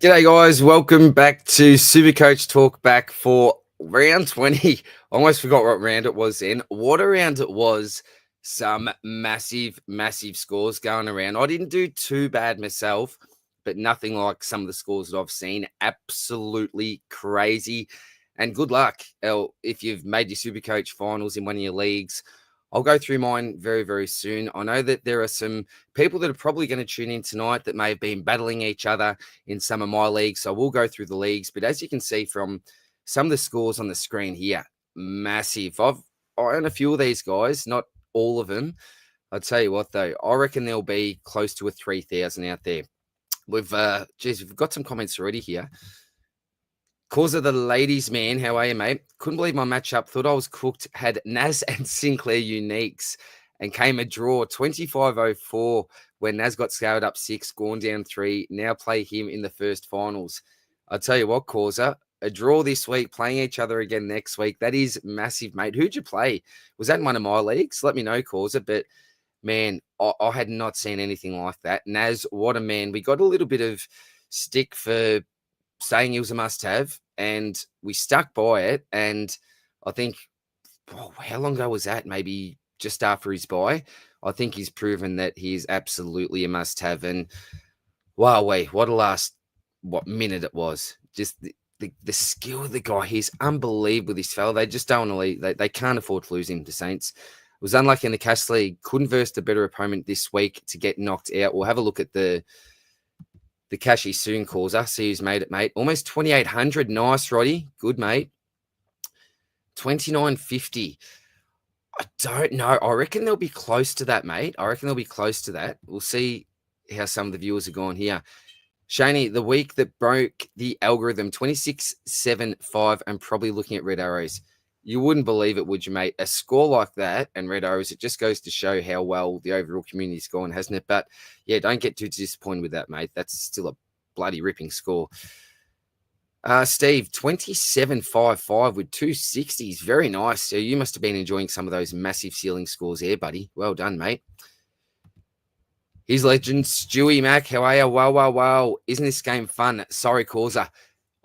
G'day, guys. Welcome back to Supercoach Talkback for round 20. Almost forgot what round it was then. What a round it was. Some massive, massive scores going around. I didn't do too bad myself, but nothing like some of the scores that I've seen. Absolutely crazy. And good luck if you've made your Supercoach finals in one of your leagues. I'll go through mine very, very soon. I know that there are some people that are probably going to tune in tonight that may have been battling each other in some of my leagues. So we'll go through the leagues. But as you can see from some of the scores on the screen here, massive. I own a few of these guys, not all of them. I'll tell you what, though, I reckon there'll be close to a 3,000 out there. We've got some comments already here. Cause of the ladies, man. How are you, mate? Couldn't believe my matchup. Thought I was cooked. Had NAS and Sinclair uniques and came a draw 25-04 when NAS got scaled up 6, gone down 3. Now play him in the first finals. I'll tell you what, Causa, a draw this week, playing each other again next week. That is massive, mate. Who'd you play? Was that in one of my leagues? Let me know, Causa. But man, I had not seen anything like that. NAS, what a man. We got a little bit of stick for saying he was a must-have, and we stuck by it. And I think, how long ago was that? Maybe just after his buy. I think he's proven that he is absolutely a must-have. And wow, what a minute it was. Just the skill of the guy. He's unbelievable, this fella. They just don't want to they can't afford to lose him, the Saints. Was unlucky in the Cash League. Couldn't verse the better opponent this week to get knocked out. We'll have a look at the Cashy soon calls us. See who's made it, mate. Almost 2,800. Nice, Roddy. Good, mate. 2,950. I don't know. I reckon they'll be close to that, mate. I reckon they'll be close to that. We'll see how some of the viewers are going here. Shaney, the week that broke the algorithm, 26-7-5, and probably looking at red arrows. You wouldn't believe it, would you, mate? A score like that and red arrows, it just goes to show how well the overall community's gone, hasn't it? But yeah, don't get too disappointed with that, mate. That's still a bloody ripping score. Steve, 27-5-5 with 260s. Very nice. So you must have been enjoying some of those massive ceiling scores there, buddy. Well done, mate. Here's legend Stewie Mac. How are you? Wow. Isn't this game fun? Sorry, Causa.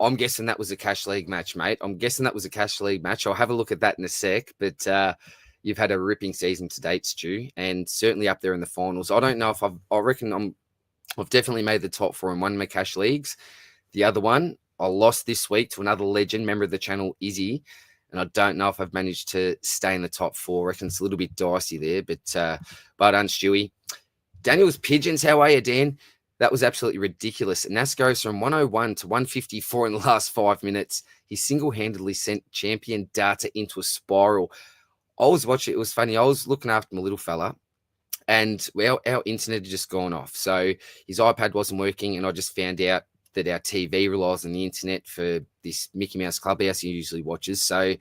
I'm guessing that was a Cash League match, mate. I'll have a look at that in a sec. But you've had a ripping season to date, Stu, and certainly up there in the finals. I don't know if I've definitely made the top 4 in one of my Cash Leagues. The other one, I lost this week to another legend, member of the channel, Izzy. And I don't know if I've managed to stay in the top 4. I reckon it's a little bit dicey there. But well done, Stewie. Daniel's Pigeons, how are you, Dan? That was absolutely ridiculous. NAS goes from 101 to 154 in the last 5 minutes. He single-handedly sent champion data into a spiral. I was watching, it was funny. I was looking after my little fella, and our internet had just gone off. So his iPad wasn't working, and I just found out that our TV relies on the internet for this Mickey Mouse Clubhouse he usually watches. So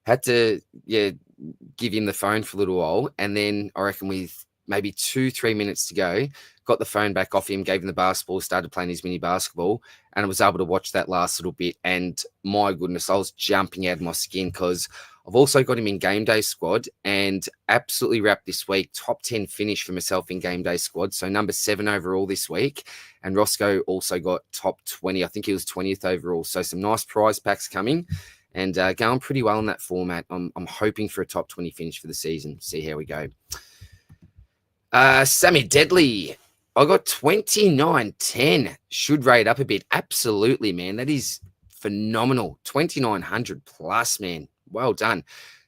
had to, give him the phone for a little while. And then I reckon with maybe 2-3 minutes to go, got the phone back off him, gave him the basketball, started playing his mini basketball, and I was able to watch that last little bit. And my goodness, I was jumping out of my skin because I've also got him in game day squad and absolutely wrapped this week. Top 10 finish for myself in game day squad. So number 7 overall this week. And Roscoe also got top 20. I think he was 20th overall. So some nice prize packs coming and going pretty well in that format. I'm hoping for a top 20 finish for the season. See how we go. Sammy Deadly, I got 29-10. Should rate up a bit. Absolutely, man. That is phenomenal. 2,900 plus, man. Well done.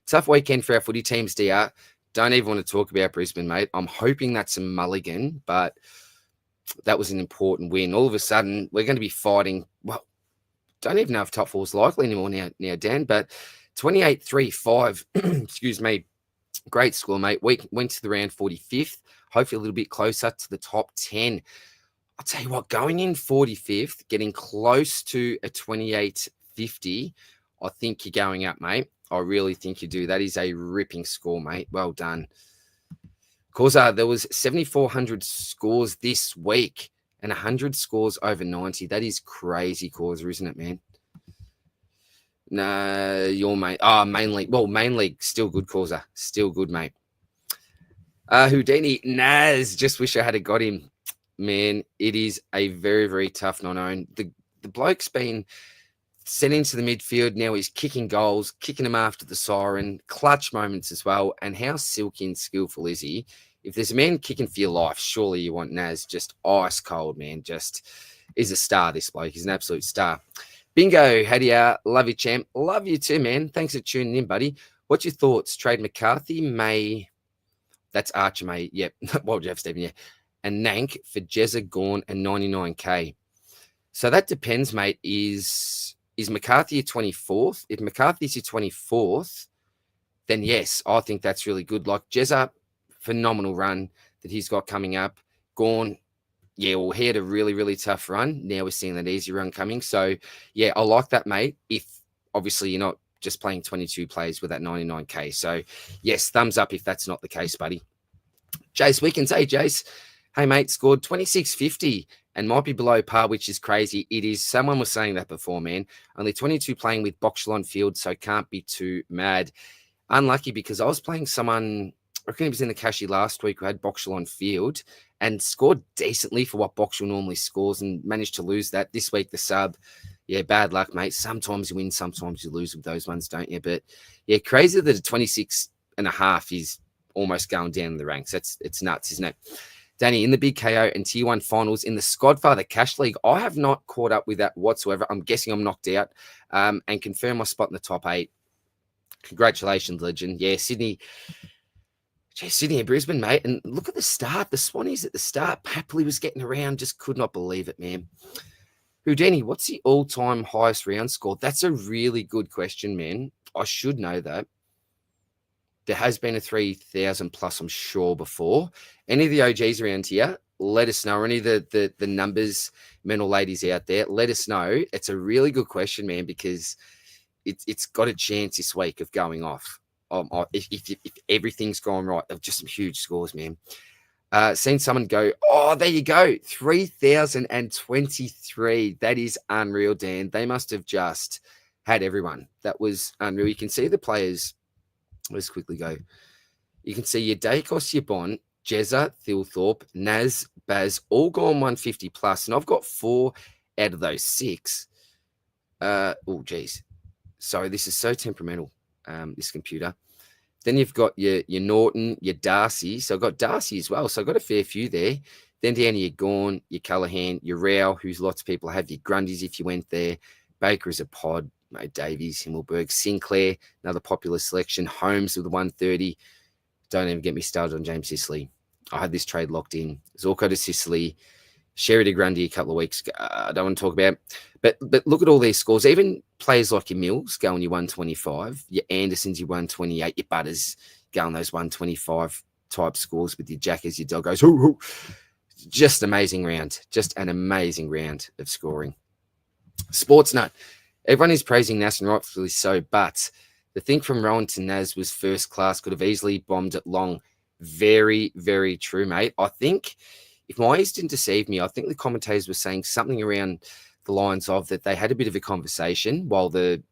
Tough weekend for our footy teams, DR. Don't even want to talk about Brisbane, mate. I'm hoping that's a mulligan, but that was an important win. All of a sudden, we're going to be fighting. Well, don't even know if top 4 is likely anymore now, Dan, but 28-3-5. Excuse me. Great score, mate. We went to the round 45th. Hopefully a little bit closer to the top 10. I'll tell you what, going in 45th, getting close to a 28.50, I think you're going up, mate. I really think you do. That is a ripping score, mate. Well done. Of course, there was 7,400 scores this week and 100 scores over 90. That is crazy, Causa, isn't it, man? No, your mate. Main league. Well, main league, still good, Causa. Still good, mate. Houdini, NAS. Just wish I had got him. man, it is a very, very tough non-own. The bloke's been sent into the midfield. Now he's kicking goals, kicking them after the siren, clutch moments as well. And how silky and skillful is he? If there's a man kicking for your life, surely you want NAS. Just ice cold, man. Just is a star, this bloke. He's an absolute star. Bingo, Hadia, love you, champ. Love you too, man. Thanks for tuning in, buddy. What's your thoughts? Trade McCarthy, May. That's Archer, May. Yep. Well, Jeff, Stephen, yeah. And Nank for Jezza, Gorn, and 99K. So that depends, mate. Is McCarthy your 24th? If McCarthy's your 24th, then yes, I think that's really good. Like Jezza, phenomenal run that he's got coming up. Gorn, yeah, well, he had a really, really tough run. Now we're seeing that easy run coming. So, yeah, I like that, mate. If obviously you're not just playing 22 players with that 99K. So, yes, thumbs up if that's not the case, buddy. Jace Wickens, hey, Jace. Hey, mate, scored 26.50 and might be below par, which is crazy. It is. Someone was saying that before, man. Only 22 playing with Boxall on field, so can't be too mad. Unlucky because I was playing someone, I reckon he was in the Cashy last week, who had Boxall on field and scored decently for what Boxall normally scores and managed to lose that. This week, the sub, yeah, bad luck, mate. Sometimes you win, sometimes you lose with those ones, don't you? But yeah, crazy that a 26.5 is almost going down in the ranks. It's nuts, isn't it? Danny, in the big KO and Tier 1 finals in the Squadfather Cash League, I have not caught up with that whatsoever. I'm guessing I'm knocked out and confirm my spot in the top 8. Congratulations, legend. Yeah, Sydney. Gee, Sydney and Brisbane, mate. And look at the start. The Swannies at the start. Papley was getting around. Just could not believe it, man. Houdini, what's the all-time highest round score? That's a really good question, man. I should know that. There has been a 3,000 plus, I'm sure, before. Any of the OGs around here, let us know. Or any of the numbers, men or ladies out there, let us know. It's a really good question, man, because it's got a chance this week of going off. If everything's gone right, of just some huge scores, man. Seen someone go, oh, there you go, 3,023. That is unreal, Dan. They must have just had everyone. That was unreal. You can see the players. Let's quickly go. You can see your Dacos, your Bond, Jezza, Thilthorpe, Naz, Baz, all gone 150 plus, and I've got 4 out of those 6. Oh, geez. Sorry, this is so temperamental, this computer. Then you've got your Norton, your Darcy. So I've got Darcy as well. So I've got a fair few there. Then down to your Gorn, your Callaghan, your Rao, who's lots of people have, your Grundys if you went there. Baker is a pod. Mate, Davies, Himmelberg, Sinclair, another popular selection. Holmes with the 130. Don't even get me started on James Sicily. I had this trade locked in. Zorko to Sicily, Sherry to Grundy a couple of weeks ago. I don't want to talk about it. But look at all these scores. Even players like your Mills going your 125, your Andersons your 128, your Butters going those 125 type scores with your Jackers, your Doggos. Hoo. Just amazing round. Just an amazing round of scoring. Sports Nut. Everyone is praising NAS and rightfully so, but the thing from Rowan to NAS was first class, could have easily bombed it long. Very, very true, mate. I think, if my eyes didn't deceive me, I think the commentators were saying something around the lines of that they had a bit of a conversation while the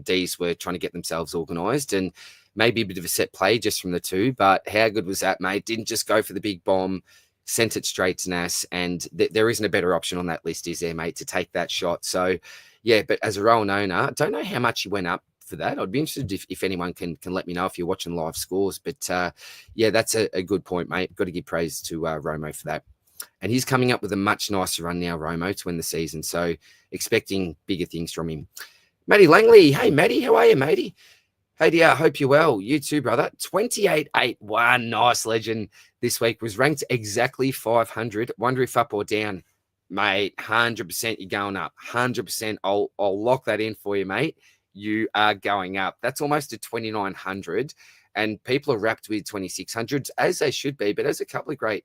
Ds were trying to get themselves organised, and maybe a bit of a set play just from the two. But how good was that, mate? Didn't just go for the big bomb, sent it straight to NAS, and there isn't a better option on that list, is there, mate, to take that shot? So, yeah, but as a Rowan owner, I don't know how much he went up for that. I'd be interested if anyone can let me know if you're watching live scores. But, yeah, that's a good point, mate. Got to give praise to Romo for that. And he's coming up with a much nicer run now, Romo, to win the season. So expecting bigger things from him. Matty Langley. Hey, Matty. How are you, matey? Hey, dear. Hope you're well. You too, brother. 28.81. Nice, legend. This week was ranked exactly 500. Wonder if up or down. Mate, 100% you're going up. 100%. I'll lock that in for you, mate. You are going up. That's almost a 2,900. And people are wrapped with 2,600s, as they should be. But as a couple of great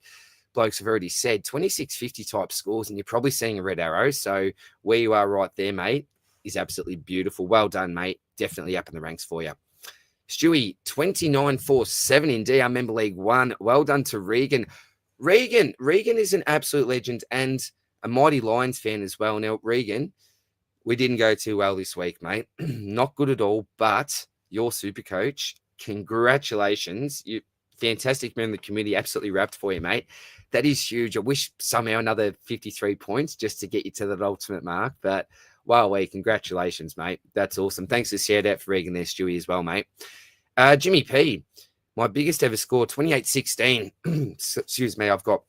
blokes have already said, 2650 type scores, and you're probably seeing a red arrow. So where you are right there, mate, is absolutely beautiful. Well done, mate. Definitely up in the ranks for you. Stewie, 29.47 in DR Member League 1. Well done to Regan. Regan is an absolute legend and a mighty Lions fan as well. Now, Regan, we didn't go too well this week, mate. Not good at all, but your super coach, congratulations. fantastic man in the community. Absolutely wrapped for you, mate. That is huge. I wish somehow another 53 points just to get you to that ultimate mark. But wow, congratulations, mate. That's awesome. Thanks for the shout out for Regan there, Stewie, as well, mate. Jimmy P, my biggest ever score, 28-16. Excuse me, I've got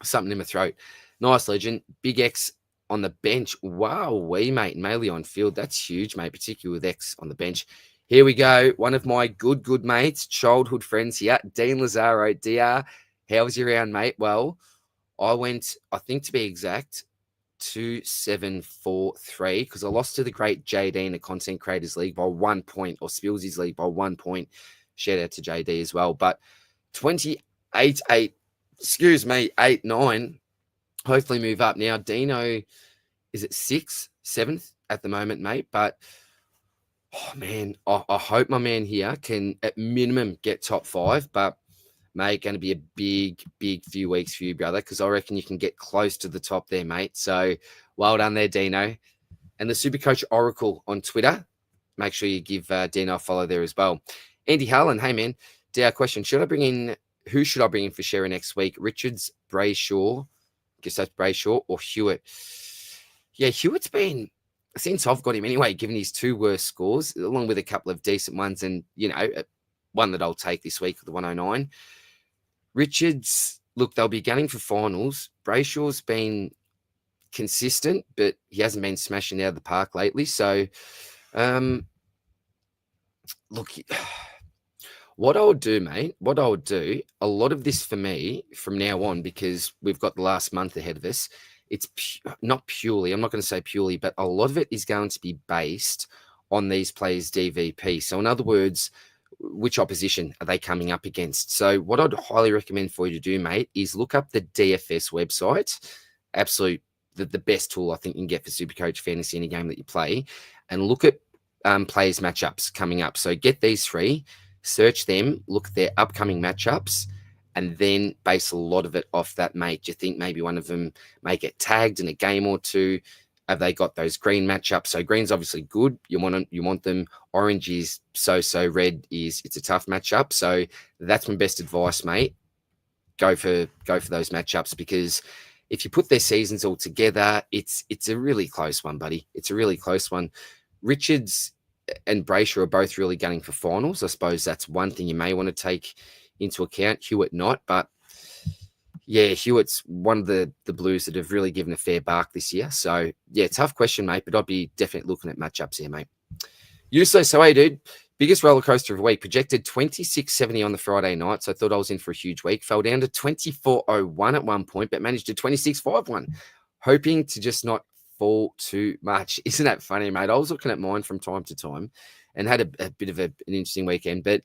something in my throat. Nice, legend. Big X on the bench. Wow, mate. Melee on field. That's huge, mate, particularly with X on the bench. Here we go. One of my good mates, childhood friends here, Dean Lazaro. DR, how was your round, mate? Well, I went, I think to be exact, 2-7-4-3 because I lost to the great JD in the Content Creators League by 1 point, or Spillsy's League by 1 point. Shout out to JD as well. But 28-8, 8-9. Hopefully move up. Now, Dino is at 6th, 7th at the moment, mate. But, oh, man, I hope my man here can, at minimum, get top 5. But, mate, going to be a big few weeks for you, brother, because I reckon you can get close to the top there, mate. So, well done there, Dino. And the Supercoach Oracle on Twitter. Make sure you give Dino a follow there as well. Andy Harlan, hey, man. DR question, who should I bring in for Sherry next week? Richards, Brayshaw, guess that's Brayshaw, or Hewitt? Yeah, Hewitt's been, since I've got him anyway, given his 2 worst scores, along with a couple of decent ones, and, one that I'll take this week, the 109. Richards, look, they'll be gunning for finals. Brayshaw's been consistent, but he hasn't been smashing out of the park lately. So, look, what I would do, mate, a lot of this for me from now on, because we've got the last month ahead of us, it's not purely, I'm not going to say purely, but a lot of it is going to be based on these players' DVP. So, in other words, which opposition are they coming up against? So what I'd highly recommend for you to do, mate, is look up the DFS website. Absolute, the best tool I think you can get for Supercoach Fantasy, any game that you play, and look at players' matchups coming up. So get these 3, search them, look at their upcoming matchups, and then base a lot of it off that, mate. Do you think maybe one of them may get tagged in a game or 2? Have they got those green matchups? So green's obviously good. You want them. Orange is so. Red is, it's a tough matchup. So that's my best advice, mate. Go for those matchups, because if you put their seasons all together, it's a really close one, buddy. It's a really close one. Richards and Brayshaw are both really gunning for finals. I suppose that's one thing you may want to take into account. Hewitt not, but yeah, Hewitt's one of the Blues that have really given a fair bark this year. So, yeah, tough question, mate, but I'd be definitely looking at matchups here, mate. Useless, so hey, dude, biggest roller coaster of the week. Projected 26.70 on the Friday night, so I thought I was in for a huge week. Fell down to 24.01 at one point, but managed to 26.51. Hoping to just not fall too much. Isn't that funny, mate? I was looking at mine from time to time and had a bit of an interesting weekend. But,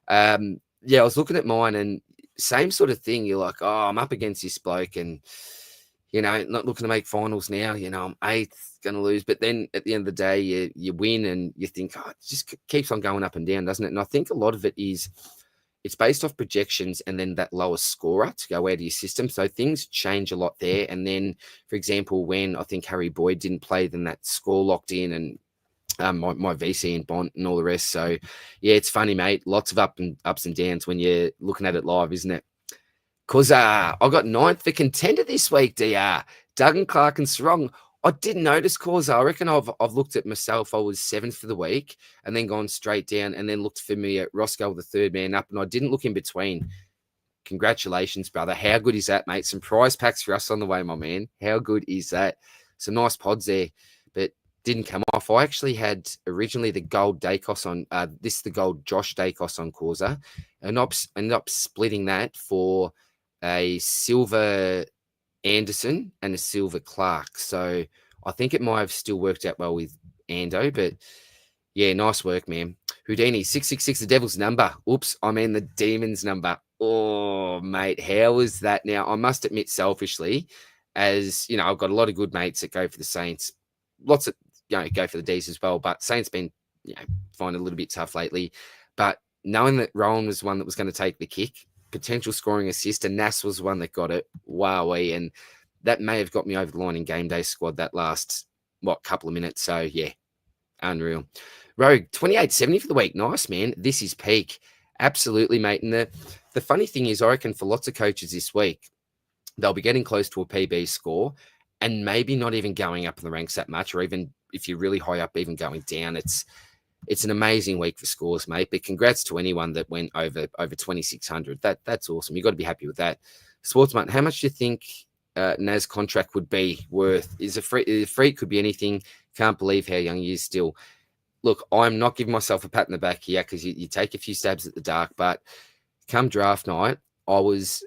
yeah, I was looking at mine and same sort of thing. You're like, oh, I'm up against this bloke and, not looking to make finals now. I'm 8th, going to lose. But then at the end of the day, you win and you think, oh, it just keeps on going up and down, doesn't it? And I think a lot of it is it's based off projections and then that lowest scorer to go out of your system. So things change a lot there. And then, for example, when I think Harry Boyd didn't play, then that score locked in and my VC and Bont and all the rest. So, yeah, it's funny, mate. Lots of ups and downs when you're looking at it live, isn't it? Because I got 9th for contender this week, DR. Duggan, Clark and Sarong. I didn't notice, cause I reckon I've looked at myself. I was 7th for the week and then gone straight down and then looked for me at Roscoe, the 3rd man up, and I didn't look in between. Congratulations, brother. How good is that, mate? Some prize packs for us on the way, my man. How good is that? Some nice pods there, but didn't come off. I actually had originally the gold Dacos on the gold Josh Dacos on Causa, and ended up splitting that for a silver Anderson and a silver Clark. So I think it might have still worked out well with Ando, but yeah, nice work, man. Houdini 666, the devil's number. Oops, I mean the demon's number. Oh, mate, how was that? Now I must admit, selfishly, as I've got a lot of good mates that go for the Saints. Lots of go for the D's as well, but Saints been finding a little bit tough lately. But knowing that Rowan was one that was going to take the kick, potential scoring assist, and NAS was one that got it. Wowee, and that may have got me over the line in game day squad that last couple of minutes. So yeah, unreal. Rogue 28.70 for the week. Nice, man. This is peak. Absolutely, mate. And the funny thing is, I reckon for lots of coaches this week, they'll be getting close to a PB score and maybe not even going up in the ranks that much, or even if you're really high up, even going down. It's an amazing week for scores, mate. But congrats to anyone that went over 2,600. That's awesome. You've got to be happy with that. Sportsman, how much do you think NAS contract would be worth? Is a free could be anything. Can't believe how young he is still. Look, I'm not giving myself a pat in the back here because you take a few stabs at the dark, but come draft night, was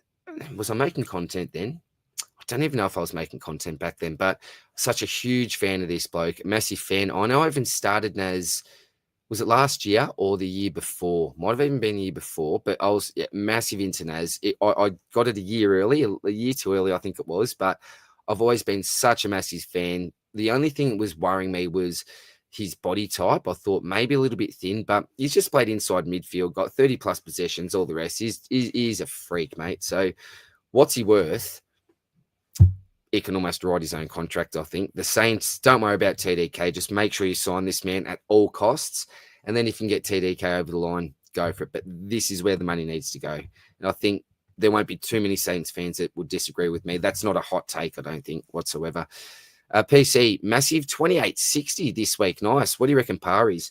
I making content then? I don't even know if I was making content back then, but such a huge fan of this bloke, massive fan. I know I even started NAS, was it last year or the year before? Might have even been the year before, but I was massive into NAS. I got it a year early, a year too early, I think it was, but I've always been such a massive fan. The only thing that was worrying me was his body type. I thought maybe a little bit thin, but he's just played inside midfield, got 30 plus possessions, all the rest. He's a freak, mate. So what's he worth? He can almost write his own contract, I think. The Saints, don't worry about TDK. Just make sure you sign this man at all costs. And then if you can get TDK over the line, go for it. But this is where the money needs to go. And I think there won't be too many Saints fans that would disagree with me. That's not a hot take, I don't think, whatsoever. PC, massive 2860 this week. Nice. What do you reckon par is?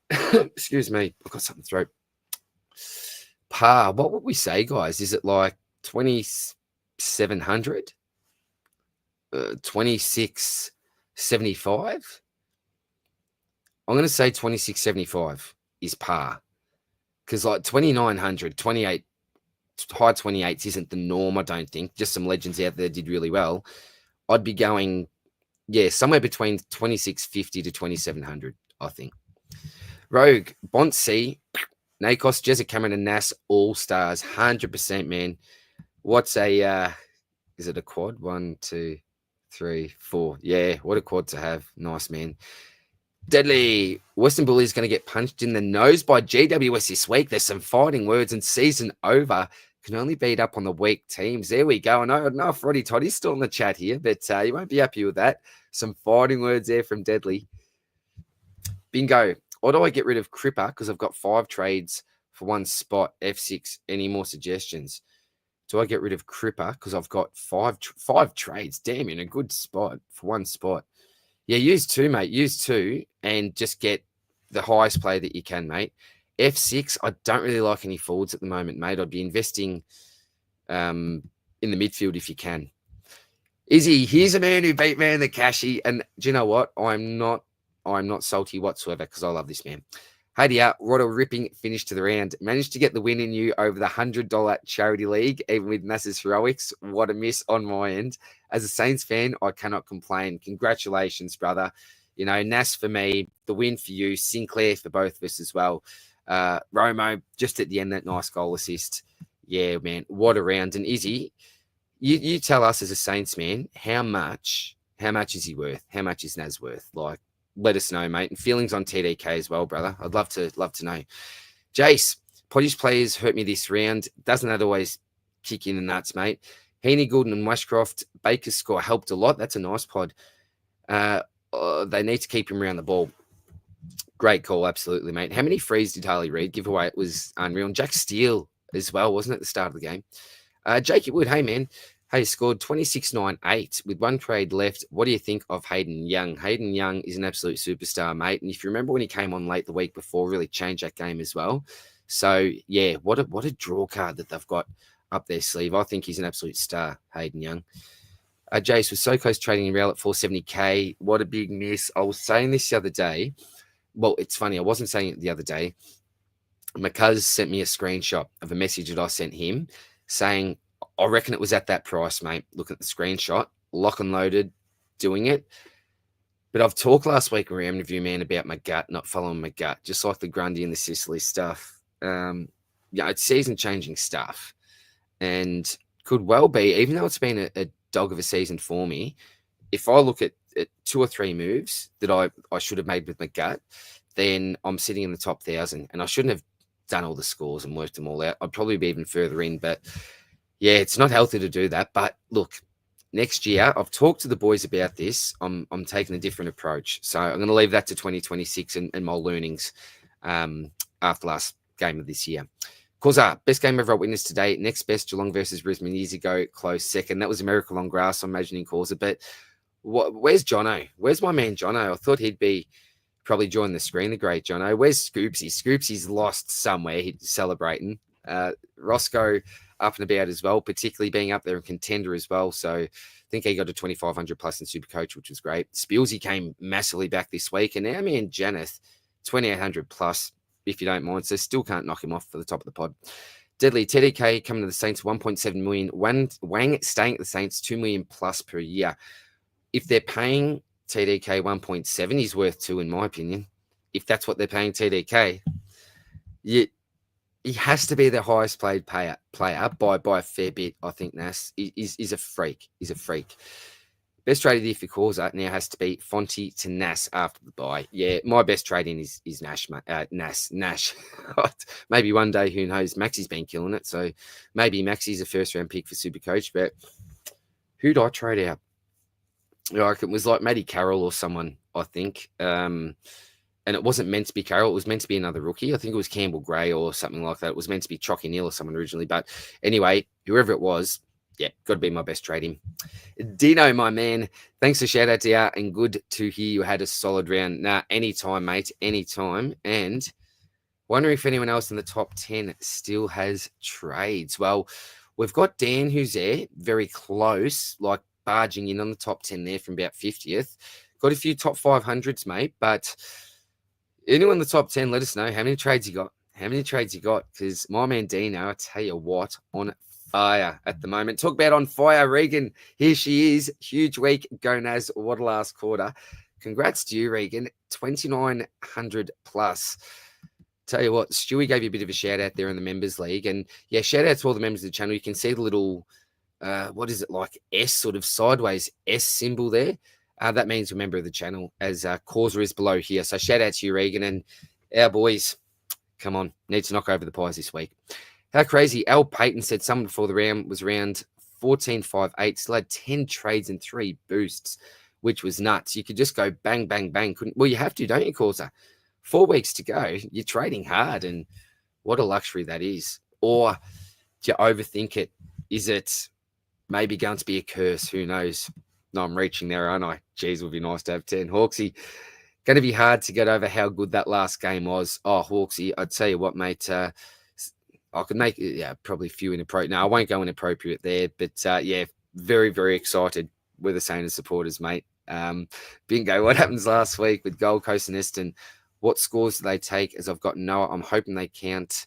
Excuse me. I've got something in the throat. Par, what would we say, guys? Is it like 2,700? 2675. I'm going to say 2675 is par, because like 2,900, 28, high 28s isn't the norm, I don't think. Just some legends out there did really well. I'd be going, somewhere between 2,650 to 2,700, I think. Rogue, Bonsi, Nakos, Jezza Cameron, and NAS all stars, 100%, man. What's a is it a quad? 1, 2, 3, 4. Yeah, what a quad to have. Nice, man. Deadly. Western Bully is going to get punched in the nose by GWS this week. There's some fighting words, and season over can only beat up on the weak teams. There we go. I know if Roddy Toddy's still in the chat here, but you won't be happy with that. Some fighting words there from Deadly. Bingo. Or do I get rid of Cripper because I've got 5 trades for 1 spot? F6. Any more suggestions? Do I get rid of Cripper because I've got 5 trades? Damn, in a good spot for 1 spot. Yeah, use 2, mate. Use 2 and just get the highest player that you can, mate. F6, I don't really like any forwards at the moment, mate. I'd be investing in the midfield if you can. Izzy, here's a man who beat Man the Cashy. And do you know what? I'm not salty whatsoever because I love this man. Hey, what a ripping finish to the round. Managed to get the win in you over the $100 charity league, even with NAS's heroics. What a miss on my end. As a Saints fan, I cannot complain. Congratulations, brother. You know, NAS for me, the win for you, Sinclair for both of us as well. Romo, just at the end, that nice goal assist. Yeah, man, what a round. And Izzy, you tell us as a Saints man, how much is he worth? How much is NAS worth? Like, let us know, mate. And feelings on TDK as well, brother. I'd love to know. Jace, Poddy's players hurt me this round. Doesn't that always kick in the nuts, mate? Heaney, Goulden, and Westcroft. Baker's score helped a lot. That's a nice pod. They need to keep him around the ball. Great call, absolutely, mate. How many frees did Harley Reid give away? It was unreal. And Jack Steele as well, wasn't it, at the start of the game? Jakey Wood, hey, man. Hey, scored 26.98 with 1 trade left. What do you think of Hayden Young? Hayden Young is an absolute superstar, mate. And if you remember when he came on late the week before, really changed that game as well. So, yeah, what a draw card that they've got up their sleeve. I think he's an absolute star, Hayden Young. Jace was so close trading in Real at 470K. What a big miss. I was saying this the other day. Well, it's funny. I wasn't saying it the other day. McCuz sent me a screenshot of a message that I sent him saying, I reckon it was at that price, mate. Look at the screenshot, lock and loaded, doing it. But I've talked last week around Review Man about my gut, not following my gut, just like the Grundy and the Sicily stuff. It's season-changing stuff. And could well be, even though it's been a dog of a season for me, if I look at 2 or 3 moves that I should have made with my gut, then I'm sitting in the top 1,000. And I shouldn't have done all the scores and worked them all out. I'd probably be even further in, but yeah, it's not healthy to do that. But look, next year, I've talked to the boys about this. I'm taking a different approach. So I'm going to leave that to 2026 and my learnings after last game of this year. Causa, best game ever I witnessed today. Next best, Geelong versus Brisbane years ago. Close second. That was a miracle on grass, I'm imagining Causa. But where's Jono? Where's my man Jono? I thought he'd be probably join the screen, the great Jono. Where's Scoopsy? Scoopsy's lost somewhere. He's celebrating. Roscoe up and about as well, particularly being up there in contender as well. So I think he got a 2,500 plus in Supercoach, which was great. Spilsy came massively back this week. And now me and Janeth, 2,800 plus, if you don't mind. So still can't knock him off for the top of the pod. Deadly TDK coming to the Saints, 1.7 million. Wang staying at the Saints, 2 million plus per year. If they're paying TDK 1.7, he's worth 2 in my opinion. If that's what they're paying TDK, he has to be the highest paid player by a fair bit. I think NAS is a freak. He's a freak. Best trade if he calls that now has to be Fonte to NAS after the buy. Yeah, my best trading is Nash. Nash. Maybe one day, who knows? Maxi's been killing it, so maybe Maxi's a first round pick for Supercoach. But who'd I trade out? Like it was like Matty Carroll or someone, I think. And it wasn't meant to be Carroll. It was meant to be another rookie. I think it was Campbell Gray or something like that. It was meant to be Chalky Neal or someone originally. But anyway, whoever it was, yeah, got to be my best trading. Dino, my man, thanks for shout out to you and good to hear you had a solid round. Nah, anytime, mate, anytime. And wondering if anyone else in the top 10 still has trades. Well, we've got Dan who's there, very close, like barging in on the top 10 there from about 50th. Got a few top 500s, mate, but anyone in the top 10, let us know how many trades you got. How many trades you got? Because my man Dino, I tell you what, on fire at the moment. Talk about on fire, Regan. Here she is. Huge week. Go NAS. What a last quarter. Congrats to you, Regan. 2,900 plus. Tell you what, Stewie gave you a bit of a shout out there in the members league. And yeah, shout out to all the members of the channel. You can see the little, what is it, like S, sort of sideways S symbol there. That means a member of the channel, as Causa is below here. So shout out to you, Regan, and our boys. Come on, need to knock over the pies this week. How crazy. Al Payton said someone before the round was around 14.58, still had 10 trades and 3 boosts, which was nuts. You could just go bang, bang, bang. Well, you have to, don't you, Causa? 4 weeks to go. You're trading hard, and what a luxury that is. Or do you overthink it? Is it maybe going to be a curse? Who knows? No, I'm reaching there, aren't I? Jeez, it would be nice to have 10. Hawksy, going to be hard to get over how good that last game was. Oh, Hawksy, I'd tell you what, mate. I could make, probably a few inappropriate. No, I won't go inappropriate there. But, yeah, very, very excited with the Saints supporters, mate. Bingo, what happens last week with Gold Coast and Eston? What scores do they take? As I've got Noah, I'm hoping they count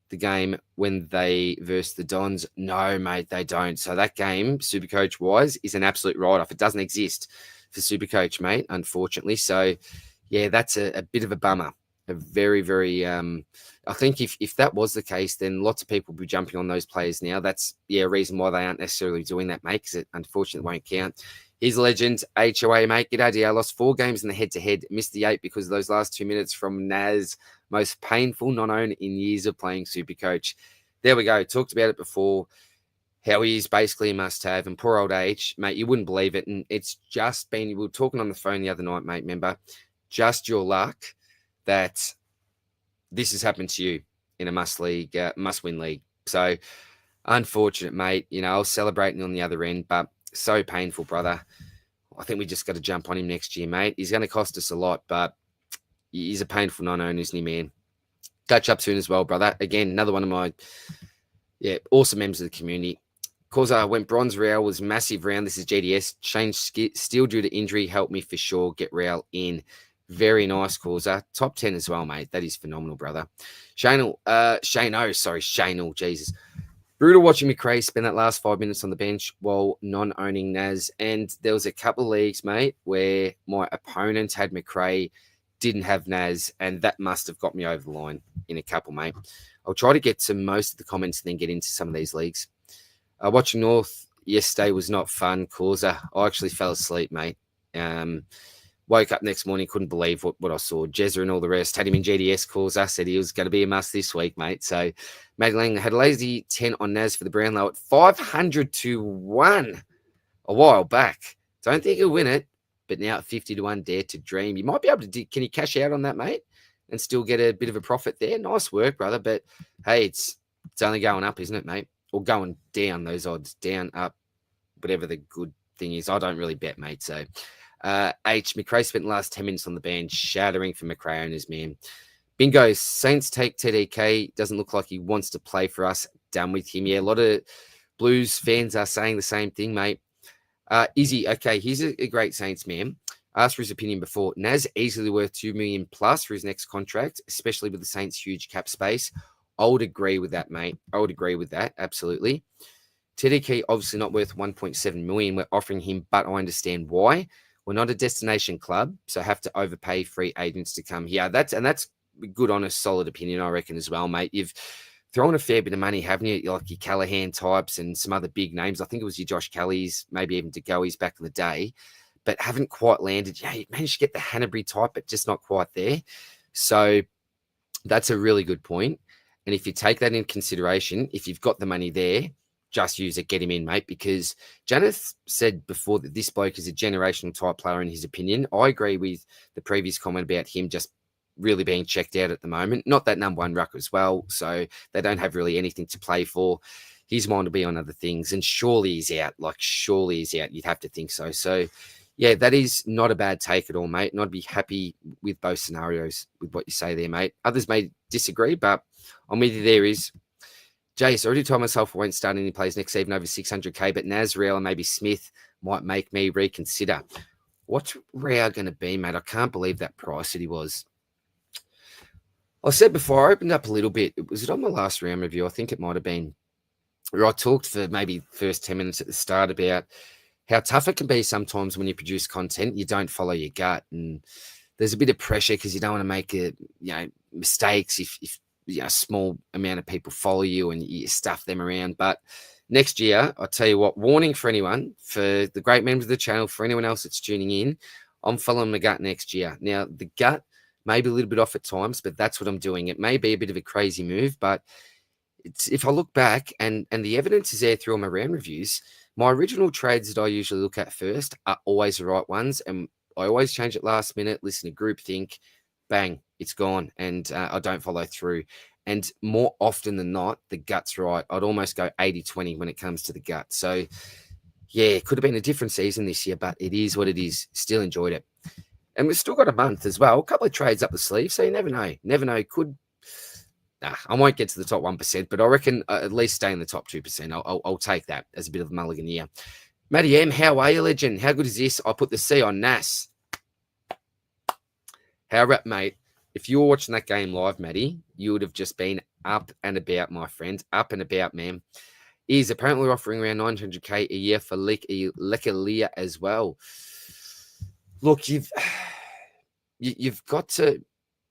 the game when they verse the Dons. No, mate, they don't. So that game, Supercoach wise, is an absolute write-off. It doesn't exist for Supercoach, mate, unfortunately. So, yeah, that's a bit of a bummer. A very, very, I think if that was the case, then lots of people would be jumping on those players now. That's, a reason why they aren't necessarily doing that, mate, because it unfortunately won't count. He's a legend. HOA, mate. G'day, dear. I lost 4 games in the head-to-head. Missed the 8 because of those last 2 minutes from NAS. Most painful non-own in years of playing Supercoach. There we go. Talked about it before. How he is basically a must-have. And poor old H, mate, you wouldn't believe it. And it's just been, we were talking on the phone the other night, mate, remember? Just your luck that this has happened to you in a must-win league. So, unfortunate, mate. I was celebrating on the other end, but so painful, brother. I think we just got to jump on him next year, mate. He's going to cost us a lot, but he's a painful non-owner, isn't he, man? Catch up soon as well, brother. Again, another one of my, awesome members of the community. Causa went bronze. Real was massive round. This is GDS. Changed still due to injury. Helped me for sure. Get Real in. Very nice, Causa. Top 10 as well, mate. That is phenomenal, brother. Shane, Jesus. Brutal watching McRae spend that last 5 minutes on the bench while non-owning NAS. And there was a couple of leagues, mate, where my opponent had McRae, didn't have NAS, and that must have got me over the line in a couple, mate. I'll try to get to most of the comments and then get into some of these leagues. Watching North yesterday was not fun, Causa. I actually fell asleep, mate. Woke up next morning, couldn't believe what I saw. Jezza and all the rest. Had him in GDS, Causa. Said he was going to be a must this week, mate. So, Matt Lang had a lazy 10 on NAS for the Brownlow at 500 to 1 a while back. Don't think he'll win it, but now at 50 to 1, dare to dream. You might be able to, can you cash out on that, mate, and still get a bit of a profit there? Nice work, brother. But, hey, it's It's only going up, isn't it, mate? Or going down, those odds. Down, up, whatever the good thing is. I don't really bet, mate. So, H. McRae spent the last 10 minutes on the bench, shattering for McRae owners, man. Bingo. Saints take TDK. Doesn't look like he wants to play for us. Done with him. Yeah, a lot of Blues fans are saying the same thing, mate. Izzy, okay, he's a great Saints man. Asked for his opinion before. NAS easily worth $2 million plus for his next contract, especially with the Saints' huge cap space. I would agree with that, mate. I would agree with that, absolutely. TDK obviously not worth 1.7 million. We're offering him, but I understand why. We're not a destination club, so have to overpay free agents to come here. That's good, honest, solid opinion, I reckon, as well, mate. You've thrown a fair bit of money, haven't you? Like your Callahan types and some other big names. I think it was your Josh Kelly's, maybe even De Goey's back in the day, but haven't quite landed. Yeah, you managed to get the Hanbury type, but just not quite there. So that's a really good point. And if you take that in consideration, if you've got the money there, just use it, get him in, mate, because Janeth said before that this bloke is a generational type player in his opinion. I agree with the previous comment about him just really being checked out at the moment. Not that number one ruck as well, so they don't have really anything to play for. His mind will be on other things, and surely he's out. Surely he's out. You'd have to think so. So, yeah, that is not a bad take at all, mate. And I'd be happy with both scenarios with what you say there, mate. Others may disagree, but I'm with you there is. Jace, I already told myself I won't start any plays next season over 600K, but Nazriel and maybe Smith might make me reconsider. What's Rao going to be, mate? I can't believe that price that he was. I said before, I opened up a little bit. Was it on my last round review? I think it might have been. Where I talked for maybe first 10 minutes at the start about how tough it can be sometimes when you produce content. You don't follow your gut, and there's a bit of pressure because you don't want to make mistakes if a small amount of people follow you and you stuff them around. But next year, I'll tell you what, warning for anyone, for the great members of the channel, for anyone else that's tuning in, I'm following my gut next year. Now, the gut may be a little bit off at times, but that's what I'm doing. It may be a bit of a crazy move, but if I look back and the evidence is there through all my round reviews, my original trades that I usually look at first are always the right ones. And I always change it last minute, listen to groupthink, bang, it's gone. And I don't follow through. And more often than not, the gut's right. I'd almost go 80-20 when it comes to the gut. So, yeah, it could have been a different season this year, but it is what it is. Still enjoyed it. And we've still got a month as well. A couple of trades up the sleeve, so you never know. Never know. I won't get to the top 1%, but I reckon at least stay in the top 2%. I'll take that as a bit of a mulligan year. Matty M, how are you, legend? How good is this? I put the C on NAS. How about, mate? If you were watching that game live, Matty, you would have just been up and about, my friend. Up and about, man. He's apparently offering around 900K a year for Lekalia as well. Look, you've got to,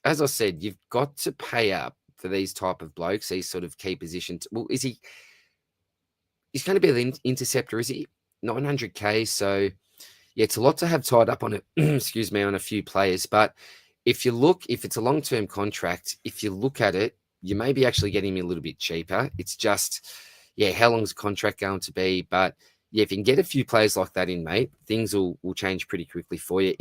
as I said, you've got to pay up for these type of blokes, these sort of key positions. Well, he's going to be an interceptor, is he? 900K. So, yeah, it's a lot to have tied up on it, excuse me, on a few players. But if it's a long-term contract, if you look at it, you may be actually getting him a little bit cheaper. It's just, yeah, how long is the contract going to be? But yeah, if you can get a few players like that in, mate, things will change pretty quickly for you.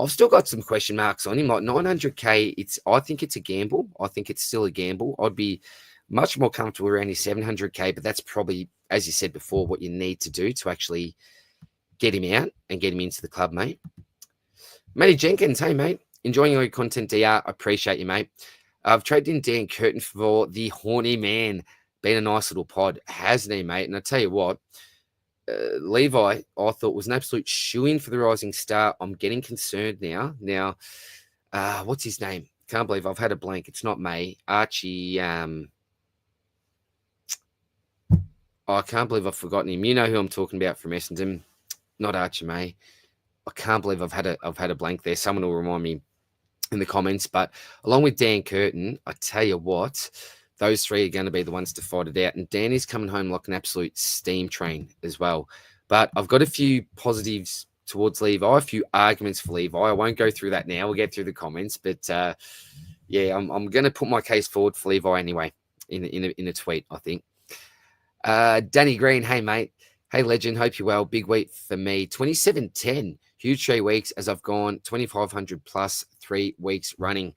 I've still got some question marks on him. Like 900K, I think it's a gamble. I think it's still a gamble. I'd be much more comfortable around his 700K, but that's probably, as you said before, what you need to do to actually get him out and get him into the club, mate. Matty Jenkins, hey, mate. Enjoying your content, DR. I appreciate you, mate. I've traded in Dan Curtin for the horny man. Been a nice little pod, hasn't he, mate? And I tell you what, Levi, I thought was an absolute shoo-in for the Rising Star. I'm getting concerned now. Now, what's his name? Can't believe I've had a blank. It's not May. Archie. I can't believe I've forgotten him. You know who I'm talking about from Essendon. Not Archie May. I can't believe I've had a blank there. Someone will remind me in the comments. But along with Dan Curtin, I tell you what, those three are going to be the ones to fight it out. And Danny's coming home like an absolute steam train as well. But I've got a few positives towards Levi, a few arguments for Levi. I won't go through that now. We'll get through the comments. But, yeah, I'm going to put my case forward for Levi anyway in a tweet, I think. Danny Green, hey, mate. Hey, legend. Hope you're well. Big week for me. 27-10. Huge 3 weeks as I've gone 2,500 plus 3 weeks running.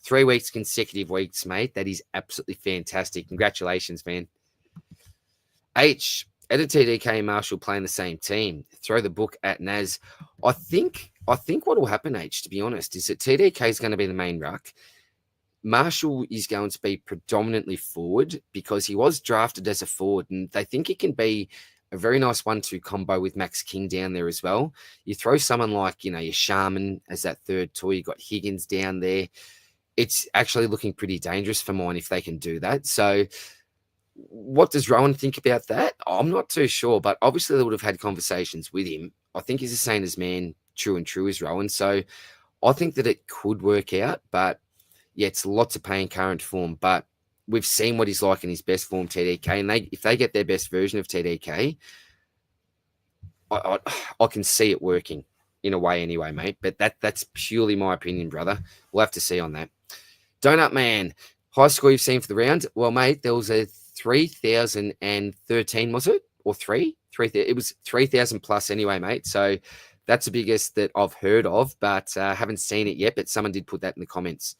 3 weeks, consecutive weeks, mate. That is absolutely fantastic. Congratulations, man. H, Ed TDK and Marshall playing the same team. Throw the book at NAS. I think what will happen, H, to be honest, is that TDK is going to be the main ruck. Marshall is going to be predominantly forward because he was drafted as a forward, and they think it can be a very nice 1-2 combo with Max King down there as well. You throw someone like, your Sharman as that third toy. You got Higgins down there. It's actually looking pretty dangerous for mine if they can do that. So what does Rowan think about that? I'm not too sure, but obviously they would have had conversations with him. I think he's the same as man, true as Rowan. So I think that it could work out, but yeah, it's lots of pain current form, but we've seen what he's like in his best form, TDK, and if they get their best version of TDK, I can see it working in a way anyway, mate. But that's purely my opinion, brother. We'll have to see on that. Donut Man, high score you've seen for the round? Well, mate, there was a 3,013, was it? Or 3? It was 3,000 plus anyway, mate. So that's the biggest that I've heard of, but haven't seen it yet. But someone did put that in the comments.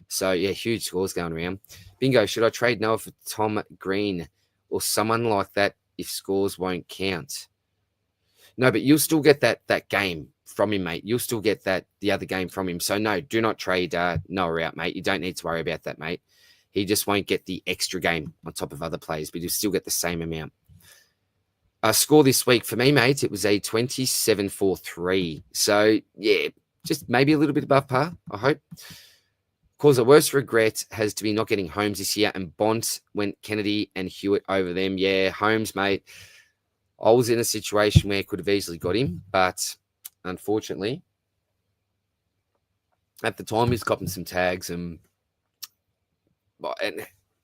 So, yeah, huge scores going around. Bingo, should I trade Noah for Tom Green or someone like that if scores won't count? No, but you'll still get that game from him, mate. You'll still get the other game from him. So, no, do not trade Noah out, mate. You don't need to worry about that, mate. He just won't get the extra game on top of other players, but you'll still get the same amount. Score this week for me, mate, it was a 27-4-3. So, yeah, just maybe a little bit above par, I hope. Cause the worst regret has to be not getting Holmes this year, and Bont went Kennedy and Hewitt over them. Yeah, Holmes, mate. I was in a situation where I could have easily got him, but unfortunately, at the time, he's copping some tags, and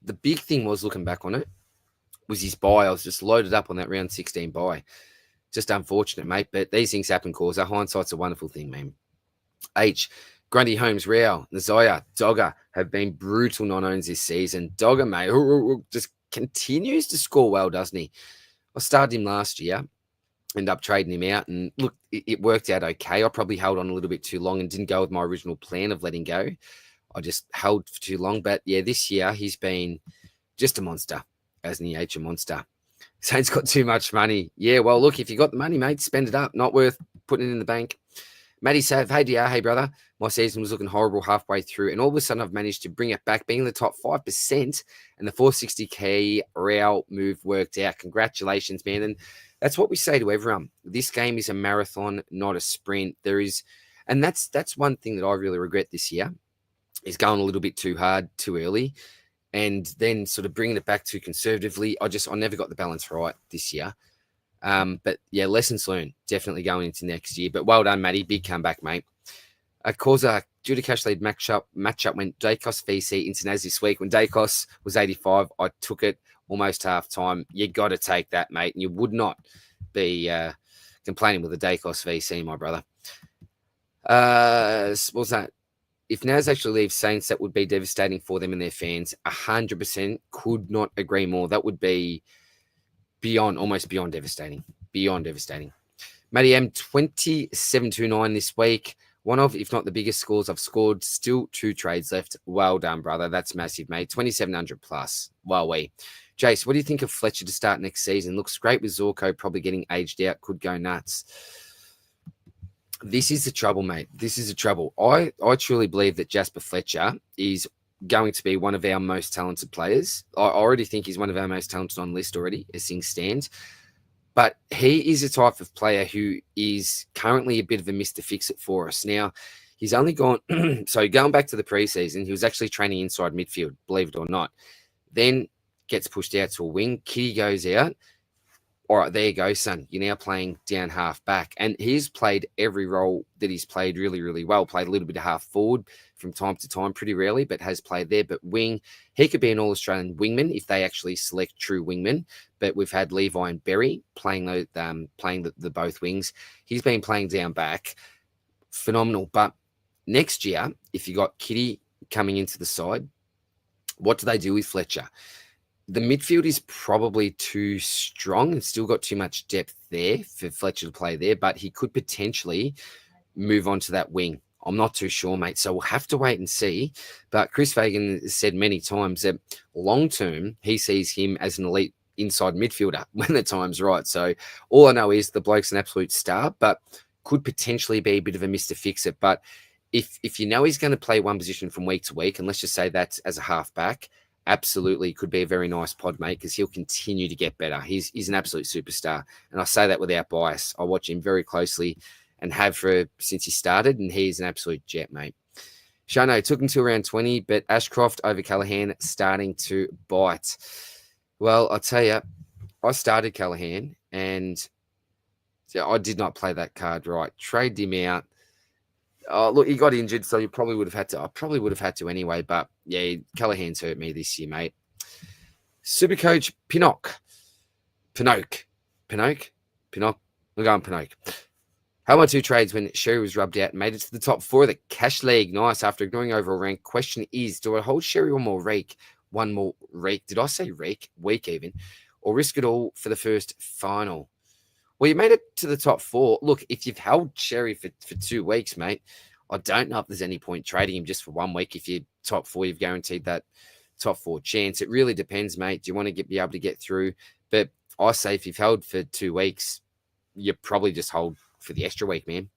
the big thing was, looking back on it, was his buy. I was just loaded up on that round 16 buy. Just unfortunate, mate, but these things happen, Cause. Hindsight's a wonderful thing, man. H, Grundy, Holmes, Rao, Nazaya, Dogger have been brutal non-owns this season. Dogger, mate, just continues to score well, doesn't he? I started him last year, ended up trading him out, and look, it worked out okay. I probably held on a little bit too long and didn't go with my original plan of letting go. I just held for too long. But yeah, this year he's been just a monster, hasn't he? A monster. Saints got too much money. Yeah, well, look, if you got the money, mate, spend it up. Not worth putting it in the bank. Matty Sav, hey DR, hey brother. My season was looking horrible halfway through, and all of a sudden I've managed to bring it back, being in the top 5%, and the 460k Real move worked out. Congratulations, man. And that's what we say to everyone. This game is a marathon, not a sprint. And that's one thing that I really regret this year, is going a little bit too hard, too early, and then sort of bringing it back too conservatively. I never got the balance right this year. But yeah, lessons learned, definitely going into next year. But well done, Matty. Big comeback, mate. Causa, due to cash lead matchup went Dacos VC into NAS this week. When Dacos was 85, I took it almost half time. You got to take that, mate. And you would not be complaining with a Dacos VC, my brother. What was that? If NAS actually leaves Saints, that would be devastating for them and their fans. 100% could not agree more. That would be almost beyond devastating. Beyond devastating. Matty M, 27-9 this week. One of, if not the biggest scores I've scored. Still 2 trades left. Well done, brother. That's massive, mate. 2,700 plus. Wowee. Jace, what do you think of Fletcher to start next season? Looks great with Zorko probably getting aged out. Could go nuts. This is the trouble, mate. This is the trouble. I truly believe that Jasper Fletcher is going to be one of our most talented players. I already think he's one of our most talented on the list already, as things stand. But he is a type of player who is currently a bit of a Mr. Fix-It for us. Now, he's only gone... so going back to the preseason, he was actually training inside midfield, believe it or not. Then gets pushed out to a wing. Kitty goes out. All right, there you go, son. You're now playing down half back. And he's played every role that he's played really, really well. Played a little bit of half forward from time to time, pretty rarely, but has played there. But wing, he could be an All-Australian wingman if they actually select true wingmen. But we've had Levi and Berry playing the both wings. He's been playing down back. Phenomenal. But next year, if you got Kitty coming into the side, what do they do with Fletcher? The midfield is probably too strong and still got too much depth there for Fletcher to play there, but he could potentially move on to that wing. I'm not too sure, mate. So we'll have to wait and see. But Chris Fagan has said many times that long term, he sees him as an elite inside midfielder when the time's right. So all I know is the bloke's an absolute star, but could potentially be a bit of a Mr. Fix-It. But if you know he's going to play one position from week to week, and let's just say that's as a halfback, absolutely could be a very nice pod, mate, because he'll continue to get better. He's an absolute superstar. And I say that without bias. I watch him very closely and have for since he started, and he's an absolute jet, mate. Shano took him to around 20, but Ashcroft over Callahan starting to bite. Well, I'll tell you, I started Callahan, and I did not play that card right. Traded him out. Oh, look, he got injured, so you probably would have had to. I probably would have had to anyway, but yeah, Callahan's hurt me this year, mate. Supercoach Pinnock. We're going Pinnock. How about 2 trades when Sherry was rubbed out and made it to the top 4 of the cash league? Nice. After ignoring overall rank. Question is, do I hold Sherry one more week? Did I say week even? Or risk it all for the first final? Well, you made it to the top 4. Look, if you've held Sherry for 2 weeks, mate, I don't know if there's any point trading him just for 1 week. If you're top 4, you've guaranteed that top 4 chance. It really depends, mate. Do you want to be able to get through? But I say if you've held for 2 weeks, you probably just hold for the extra week, man.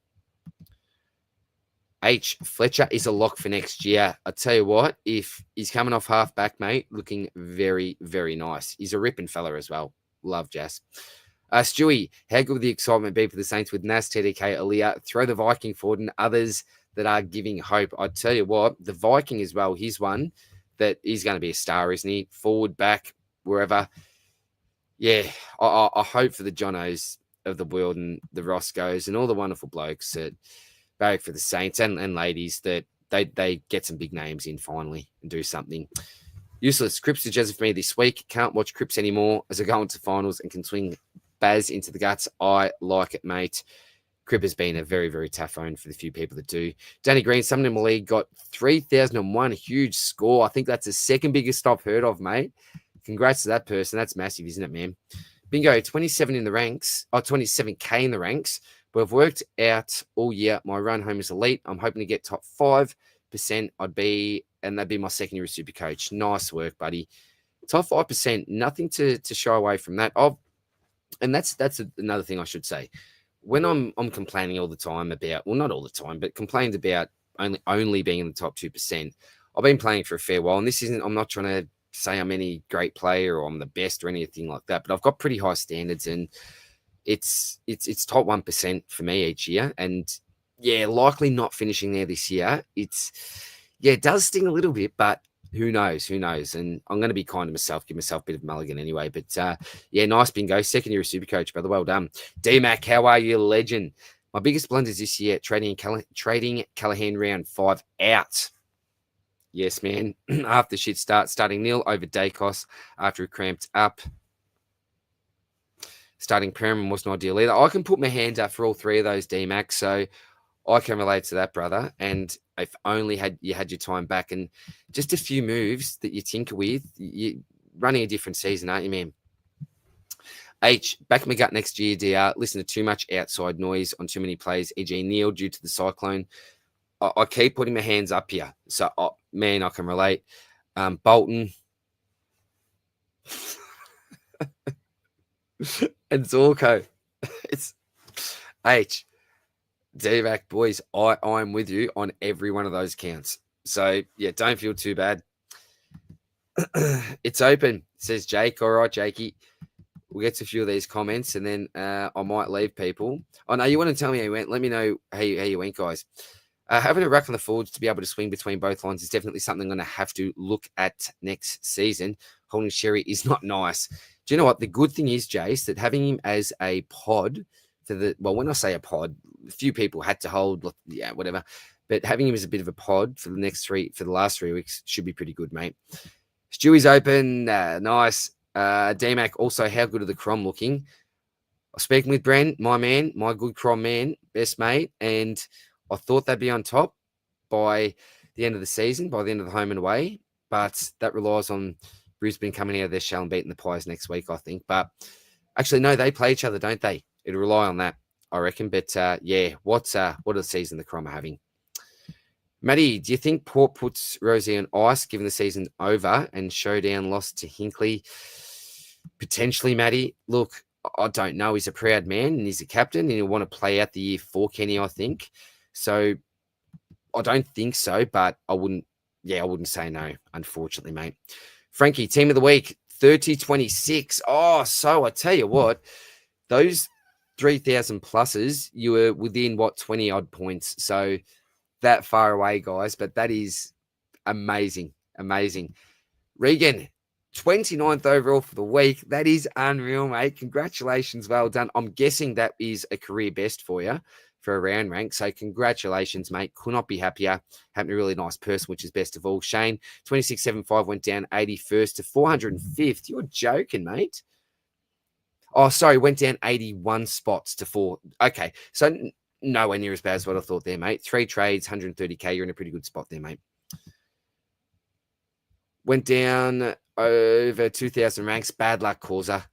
H. Fletcher is a lock for next year. I tell you what, if he's coming off half back, mate, looking very, very nice. He's a ripping fella as well. Love Jazz. Stewie, how good would the excitement be for the Saints with NAS, TDK, Aaliyah, throw the Viking forward and others that are giving hope? I tell you what, the Viking as well, he's one that he's going to be a star, isn't he? Forward, back, wherever. Yeah, I hope for the Jonos of the world and the Roscoes and all the wonderful blokes that barrack for the Saints and ladies that they get some big names in finally and do something. Useless. Cripps is for me this week. Can't watch Cripps anymore as I go into finals and can swing Baz into the guts. I like it, mate. Crip has been a very, very tough own for the few people that do. Danny Green, someone in my league, got 3,001, a huge score. I think that's the second biggest I've heard of, mate. Congrats to that person. That's massive, isn't it, man? Bingo, 27 in the ranks, 27K in the ranks. But I've worked out all year. My run home is elite. I'm hoping to get top 5%. That'd be my second year as Supercoach. Nice work, buddy. Top 5%, nothing to shy away from that. And that's another thing I should say. When I'm complaining all the time about, well, not all the time, but complained about only being in the top 2%, I've been playing for a fair while. And I'm not trying to say I'm any great player or I'm the best or anything like that, but I've got pretty high standards and it's top 1% for me each year. And yeah, likely not finishing there this year. It does sting a little bit, but who knows? And I'm going to be kind to myself, give myself a bit of mulligan anyway. But yeah, nice bingo. Second year of Supercoach, brother. Well done. D-Mac, how are you, legend? My biggest blunders this year, trading Callahan round 5 out. Yes, man. After shit starting nil over Dacos after he cramped up. Starting Perriman wasn't ideal either. I can put my hand up for all 3 of those, D-Mac. So I can relate to that, brother. And if only you had your time back and just a few moves that you tinker with, you're running a different season, aren't you, man? H, back my gut next year, DR. Listen to too much outside noise on too many plays, e.g. Neil due to the cyclone. I keep putting my hands up here. So, man, I can relate. Bolton. And Zorko. It's H. D-Mac, boys, I'm with you on every one of those counts. So, yeah, don't feel too bad. It's open, says Jake. All right, Jakey. We'll get to a few of these comments and then I might leave people. Oh, no, you want to tell me how you went? Let me know how you went, guys. Having a rack on the forwards to be able to swing between both lines is definitely something I'm going to have to look at next season. Holding Sherry is not nice. Do you know what? The good thing is, Jace, that having him as a pod when I say a pod, a few people had to hold, whatever. But having him as a bit of a pod for the last 3 weeks should be pretty good, mate. Stewie's open. Nice. D-Mac, also, how good are the Crom looking? I was speaking with Brent, my man, my good Crom man, best mate, and I thought they'd be on top by the end of the season, by the end of the home and away, but that relies on Brisbane coming out of their shell and beating the Pies next week, I think. But actually, no, they play each other, don't they? It'll rely on that, I reckon. But yeah, what a season the Crom are having. Matty, do you think Port puts Rosie on ice given the season over and Showdown lost to Hinkley? Potentially, Matty. Look, I don't know. He's a proud man and he's a captain and he'll want to play out the year for Kenny, I think. So I don't think so, but I wouldn't say no, unfortunately, mate. Frankie, team of the week, 30-26. Oh, so I tell you what, those 3,000 pluses, you were within 20 odd points. So that far away, guys, but that is amazing. Regan, 29th overall for the week. That is unreal, mate. Congratulations. Well done. I'm guessing that is a career best for you for a round rank. So congratulations, mate. Could not be happier. Having a really nice person, which is best of all. Shane, 26.75 went down 81st to 405th. You're joking, mate. Oh, sorry, went down 81 spots to 4. Okay, so nowhere near as bad as what I thought there, mate. 3 trades, 130K. You're in a pretty good spot there, mate. Went down over 2,000 ranks. Bad luck, Causa.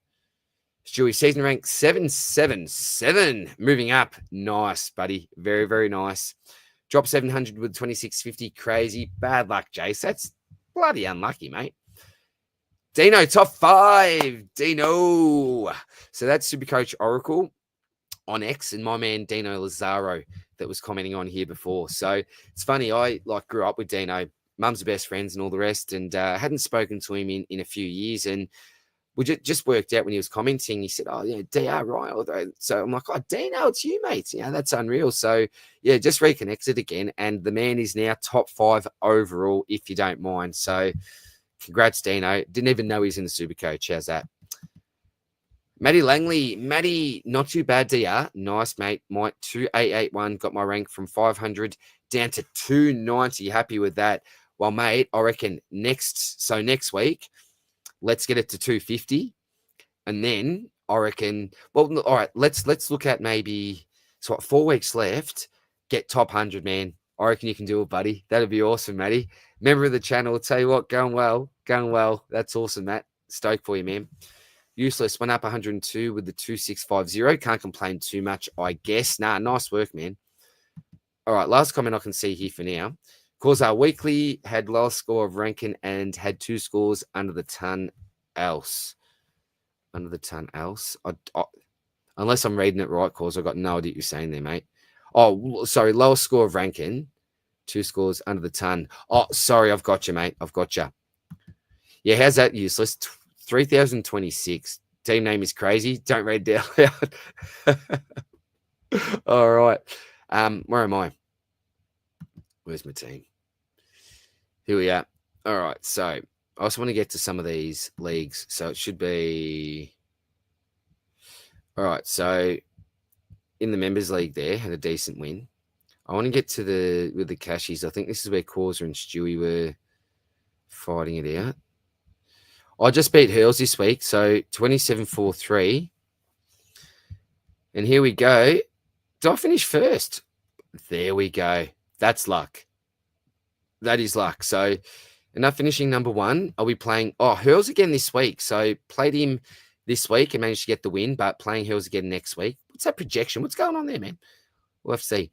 Stewie, season rank 777. Moving up. Nice, buddy. Very, very nice. Drop 700 with 2650. Crazy. Bad luck, Jace. That's bloody unlucky, mate. Dino, top 5. Dino. So that's Supercoach Oracle on X and my man Dino Lazaro that was commenting on here before. So it's funny. I grew up with Dino. Mum's the best friends and all the rest, and hadn't spoken to him in a few years. And we just worked out when he was commenting. He said, "Oh, yeah, DR, right?" So I'm like, "Oh, Dino, it's you, mate. Yeah, that's unreal." So yeah, just reconnected again, and the man is now top 5 overall, if you don't mind. So congrats, Dino. Didn't even know he's in the Supercoach. How's that? Matty Langley. Matty, not too bad, DR. Nice, mate. Mike, 2881. Got my rank from 500 down to 290. Happy with that. Well, mate, I reckon next week, let's get it to 250. And then I reckon, well, all right, let's look at maybe, 4 weeks left, get top 100, man. I reckon you can do it, buddy. That'd be awesome, Matty. Member of the channel, I'll tell you what, going well. That's awesome, Matt. Stoked for you, man. Useless, went up 102 with the 2650. Can't complain too much, I guess. Nah, nice work, man. All right, last comment I can see here for now. Causar Weekly had lowest score of ranking and had 2 scores under the ton else. Under the ton else? Unless I'm reading it right, Cause I've got no idea what you're saying there, mate. Oh, sorry, lowest score of ranking, 2 scores under the ton. Oh, sorry, I've got you, mate. I've got you. Yeah, how's that useless? 3,026. Team name is crazy. Don't read it out loud. All right. Where am I? Where's my team? Here we are. All right. So I also want to get to some of these leagues. So it should be. All right. So in the members league there, had a decent win. I want to get to with the cashies. I think this is where Causa and Stewie were fighting it out. I just beat Hurls this week. So 27-4-3. And here we go. Did I finish first? There we go. That's luck. That is luck. So, enough finishing number 1. Are we playing? Oh, Hurls again this week. So, played him this week and managed to get the win, but playing Hurls again next week. What's that projection? What's going on there, man? We'll have to see.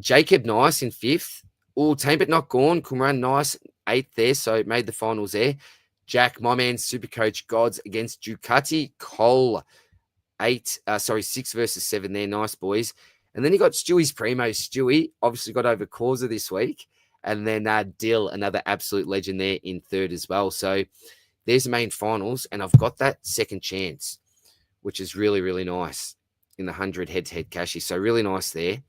Jacob, nice in 5th. Oh, Tame But Not Gone. Kumran, nice. 8th there. So, made the finals there. Jack, my man, Supercoach Gods against Ducati. Cole, 6 versus 7 there. Nice, boys. And then you got Stewie's primo. Stewie obviously got over Causa this week. And then Dill, another absolute legend there in 3rd as well. So there's the main finals. And I've got that second chance, which is really, really nice in the 100 head-to-head cashies. So really nice there.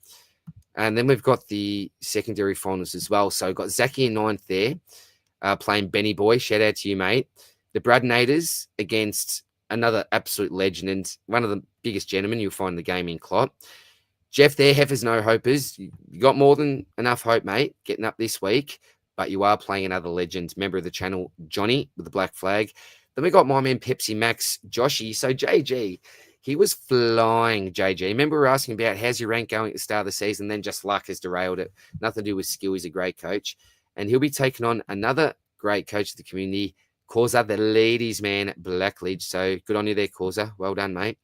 And then we've got the secondary finals as well. So we've got Zachy in 9th there, playing Benny Boy. Shout out to you, mate. The Bradnators against another absolute legend and one of the biggest gentlemen you'll find in the gaming clot. Jeff there, Heifers No Hopers. You got more than enough hope, mate, getting up this week, but you are playing another legend. Member of the channel, Johnny, with the black flag. Then we got my man, Pepsi Max, Joshy. So JG, he was flying, JG. Remember we were asking about how's your rank going at the start of the season, then just luck has derailed it. Nothing to do with skill. He's a great coach. And he'll be taking on another great coach of the community, Causa, the ladies' man, Blackledge. So good on you there, Causa. Well done, mate.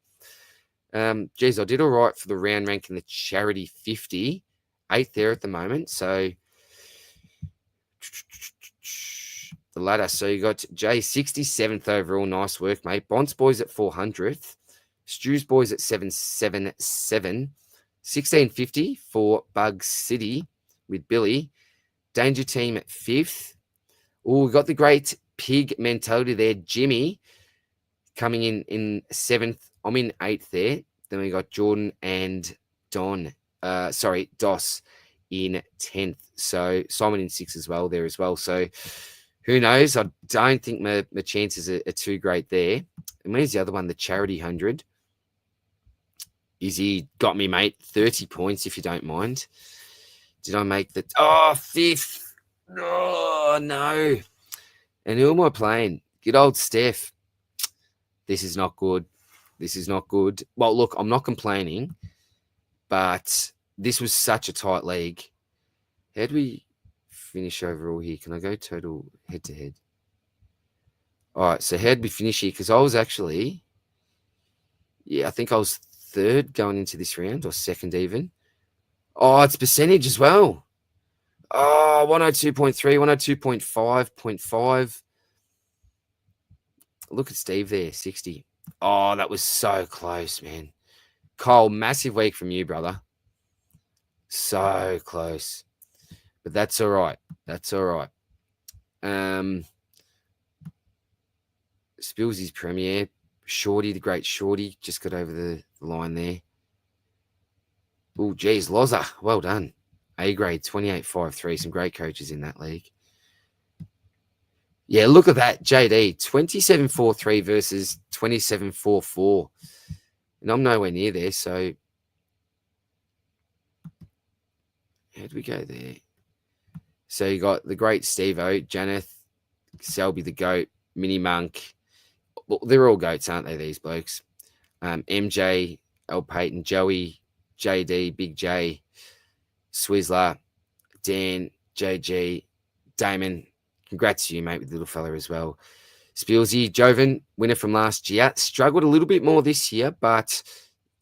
Geez, I did all right for the round rank in the charity 50, 8th there at the moment. So the ladder. So you got Jay 67th overall. Nice work, mate. Bonds boys at 400th. Stews boys at 777. 1650 for Bug City with Billy. Danger Team at 5th. Oh, we got the great pig mentality there. Jimmy coming in 7th. I'm in 8th there. Then we got Jordan and Dos in 10th. So Simon in 6th as well there as well. So who knows? I don't think my chances are too great there. And where's the other one? The Charity 100. Izzy got me, mate. 30 points, if you don't mind. Did I make the... Oh, 5th. Oh, no. And who am I playing? Good old Steph. This is not good. This is not good. Well, look, I'm not complaining, but this was such a tight league. How do we finish overall here? Can I go total head-to-head? All right, so how did we finish here? Because I was actually... Yeah, I think I was 3rd going into this round, or 2nd even. Oh, it's percentage as well. Oh, 102.3, 102.5, 0.5. Look at Steve there, 60. Oh, that was so close, man. Cole, massive week from you, brother. So close. But that's all right. That's all right. Spills' premiere. Shorty, the great Shorty, just got over the line there. Oh, geez, Loza, well done. A grade, 28.53. Some great coaches in that league. Yeah, look at that, JD, 27.43 versus 27.44. And I'm nowhere near there, so how'd we go there? So you got the great Steve-O, Janeth, Selby the GOAT, Mini Monk. Well, they're all goats, aren't they, these blokes? MJ, L. Payton, Joey, JD, Big J, Swizzler, Dan, JG, Damon. Congrats to you, mate, with the little fella as well. Spielsy, Joven, winner from last year. Struggled a little bit more this year, but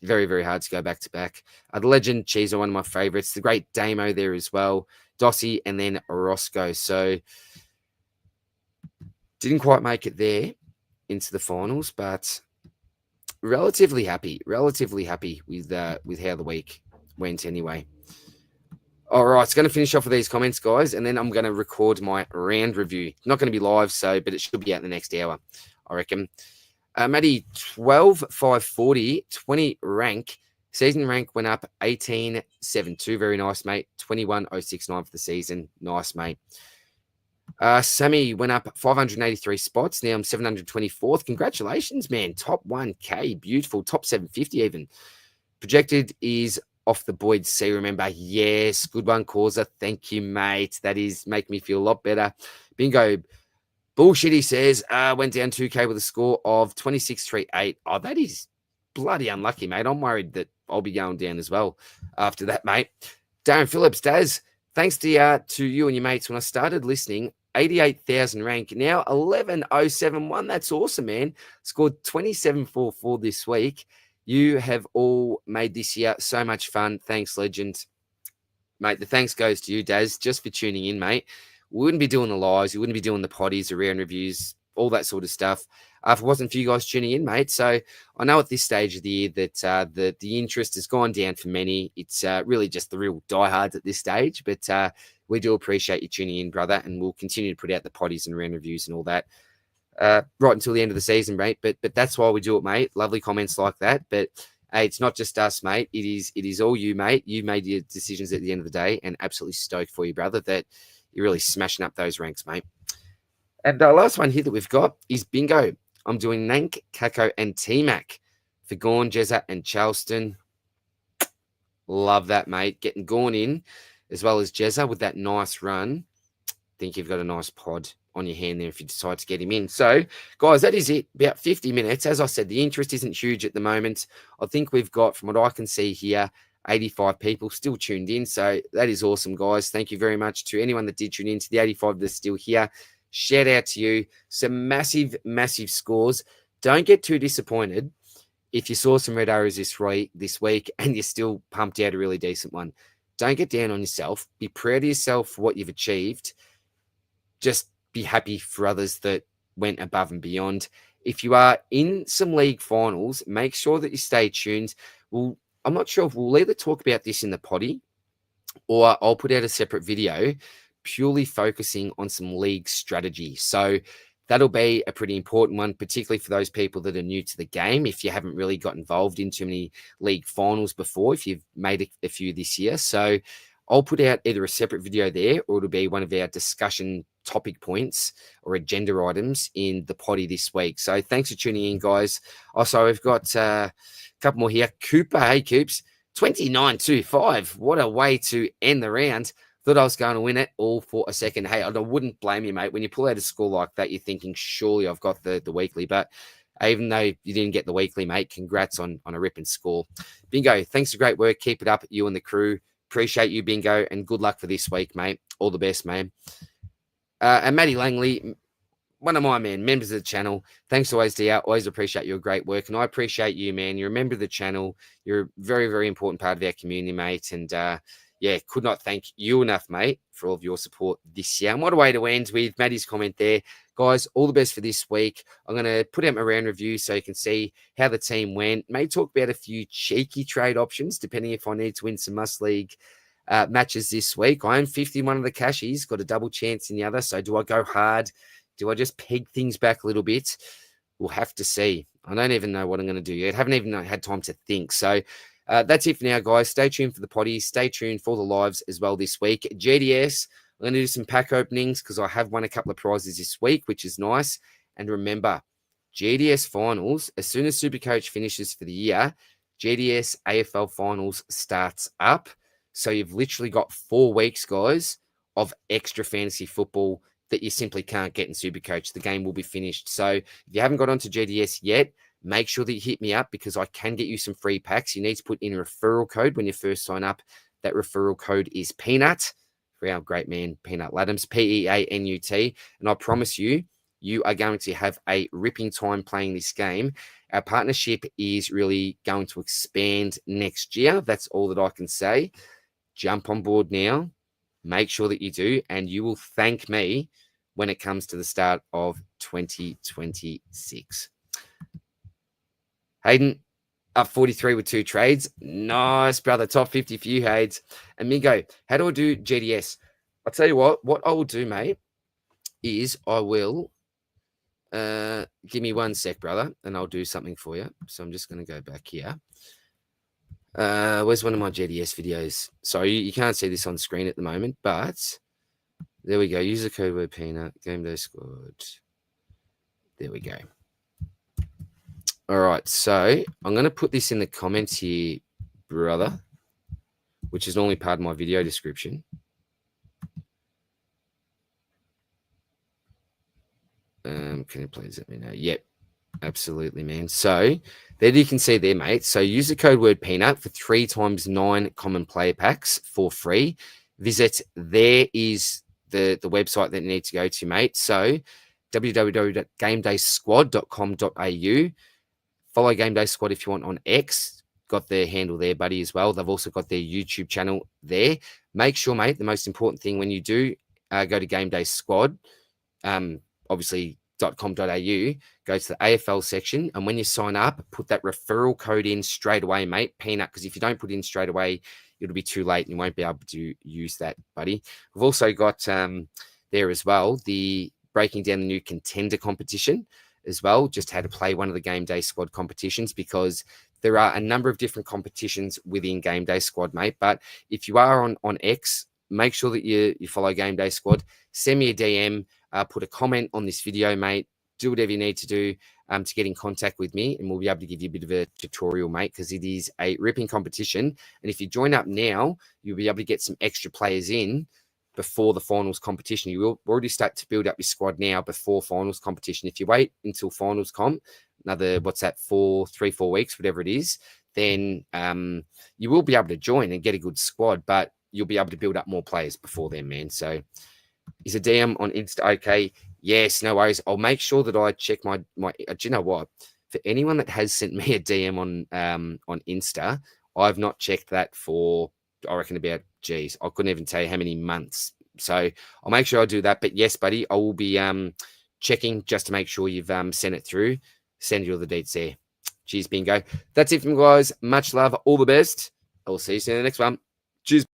very, very hard to go back-to-back. The legend, Cheeser, one of my favourites. The great Damo there as well. Dossie, and then Roscoe. So didn't quite make it there into the finals, but relatively happy with how the week went anyway. All right, it's going to finish off with these comments, guys, and then I'm going to record my round review. Not going to be live, but it should be out in the next hour, I reckon. Matty, 12,540, 20 rank. Season rank went up 18.72. Very nice, mate. 21.069 for the season. Nice, mate. Sammy went up 583 spots. Now I'm 724th. Congratulations, man. Top 1K. Beautiful. Top 750 even. Projected is off the Boyd C. Remember, yes. Good one, Causa. Thank you, mate. That is make me feel a lot better. Bingo. Bullshit, he says. Went down 2K with a score of 26.38. Oh, that is bloody unlucky, mate. I'm worried that I'll be going down as well after that, mate. Darren Phillips, Daz. Thanks to you and your mates. When I started listening, 88,000 rank. Now 11,071. That's awesome, man. Scored 27.44 this week. You have all made this year so much fun. Thanks, legend. Mate, the thanks goes to you, Daz, just for tuning in, mate. We wouldn't be doing the lives. We wouldn't be doing the potties, the round reviews, all that sort of stuff if it wasn't for you guys tuning in, mate. So I know at this stage of the year that the interest has gone down for many. It's really just the real diehards at this stage. But we do appreciate you tuning in, brother, and we'll continue to put out the potties and round reviews and all that right until the end of the season, mate. But that's why we do it, mate. Lovely comments like that. But hey, it's not just us, mate. It is all you, mate. You made your decisions at the end of the day, and absolutely stoked for you, brother, that you're really smashing up those ranks, mate. And the last one here that we've got is Bingo. I'm doing Nank, Kako, and T-Mac for Gorn, Jezza, and Charleston. Love that, mate. Getting Gorn in as well as Jezza with that nice run. Think you've got a nice pod on your hand there if you decide to get him in. So, guys, that is it. About 50 minutes. As I said, the interest isn't huge at the moment. I think we've got, from what I can see here, 85 people still tuned in. So that is awesome, guys. Thank you very much to anyone that did tune in, to the 85 that's still here. Shout out to you. Some massive, massive scores. Don't get too disappointed if you saw some red arrows this week and you're still pumped out a really decent one. Don't get down on yourself. Be proud of yourself for what you've achieved. just be happy for others that went above and beyond. If you are in some league finals, make sure that you stay tuned. I'm not sure if we'll either talk about this in the potty or I'll put out a separate video purely focusing on some league strategy. So that'll be a pretty important one, particularly for those people that are new to the game. If you haven't really got involved in too many league finals before, if you've made a few this year. So I'll put out either a separate video there or it'll be one of our discussion topic points or agenda items in the potty this week. So thanks for tuning in, guys. Also, we've got a couple more here. Cooper, hey, Coops. 29-5. What a way to end the round. Thought I was going to win it all for a second. Hey, I wouldn't blame you, mate. When you pull out a score like that, you're thinking, surely I've got the weekly. But even though you didn't get the weekly, mate, congrats on a ripping score. Bingo, thanks for great work. Keep it up, you and the crew. Appreciate you, Bingo, and good luck for this week, mate. All the best, man. And Matty Langley, one of my members of the channel. Thanks always, dear. Always appreciate your great work. And I appreciate you, man. You're a member of the channel. You're a very, very important part of our community, mate. And could not thank you enough, mate, for all of your support this year. And what a way to end with Matty's comment there. Guys, all the best for this week. I'm going to put out my round review so you can see how the team went. May talk about a few cheeky trade options, depending if I need to win some must league matches this week. I own 51 of the cashies, got a double chance in the other. So do I go hard? Do I just peg things back a little bit? We'll have to see. I don't even know what I'm going to do yet. Haven't even had time to think. So that's it for now, guys. Stay tuned for the potties. Stay tuned for the lives as well this week. GDS, I'm going to do some pack openings because I have won a couple of prizes this week, which is nice. And remember, GDS finals, as soon as Supercoach finishes for the year, GDS AFL finals starts up. So you've literally got 4 weeks, guys, of extra fantasy football that you simply can't get in Supercoach. The game will be finished. So if you haven't got onto GDS yet, make sure that you hit me up because I can get you some free packs. You need to put in a referral code when you first sign up. That referral code is Peanut for our great man, Peanut Laddams, Peanut. And I promise you, you are going to have a ripping time playing this game. Our partnership is really going to expand next year. That's all that I can say. Jump on board now. Make sure that you do, and you will thank me when it comes to the start of 2026. Hayden, up 43 with 2 trades. Nice, brother. Top 50 for you, Haydes. Amigo, how do I do GDS? I'll tell you what I will do, mate, is I will, give me 1 sec, brother, and I'll do something for you. So I'm just going to go back here. Where's one of my GDS videos? Sorry, you can't see this on screen at the moment, but there we go. Use the code word Peanut, game day squad. There we go. All right, so I'm going to put this in the comments here, brother, which is normally part of my video description. Can you please let me know? Yep, absolutely, man. So there you can see there, mate. So use the code word Peanut for 3 times 9 common player packs for free. Visit, there is the website that you need to go to, mate. So www.gamedaysquad.com.au. Follow Game Day Squad if you want on X. Got their handle there, buddy, as well. They've also got their YouTube channel there. Make sure, mate, the most important thing when you do go to Game Day Squad, obviously .com.au, go to the AFL section, and when you sign up, put that referral code in straight away, mate, Peanut, because if you don't put it in straight away, it'll be too late and you won't be able to use that, buddy. We've also got there as well the breaking down the new contender competition as well, just how to play one of the Game Day Squad competitions, because there are a number of different competitions within Game Day Squad, mate. But if you are on X, make sure that you follow Game Day Squad. Send me a DM, put a comment on this video, mate. Do whatever you need to do to get in contact with me, and we'll be able to give you a bit of a tutorial, mate, because it is a ripping competition. And if you join up now, you'll be able to get some extra players in before the finals competition. You will already start to build up your squad now before finals competition. If you wait until finals comp, another, 4 weeks, whatever it is, then you will be able to join and get a good squad, but you'll be able to build up more players before then, man. So is a DM on Insta okay? Yes, no worries. I'll make sure that I check my do you know what? For anyone that has sent me a DM on Insta, I've not checked that for, I reckon, about, I couldn't even tell you how many months, So I'll make sure I do that. But yes, buddy, I will be checking just to make sure you've sent it through. Send you all the dates there. Cheers, bingo. That's it from me, guys. Much love. All the best. I will see you soon in the next one. Cheers.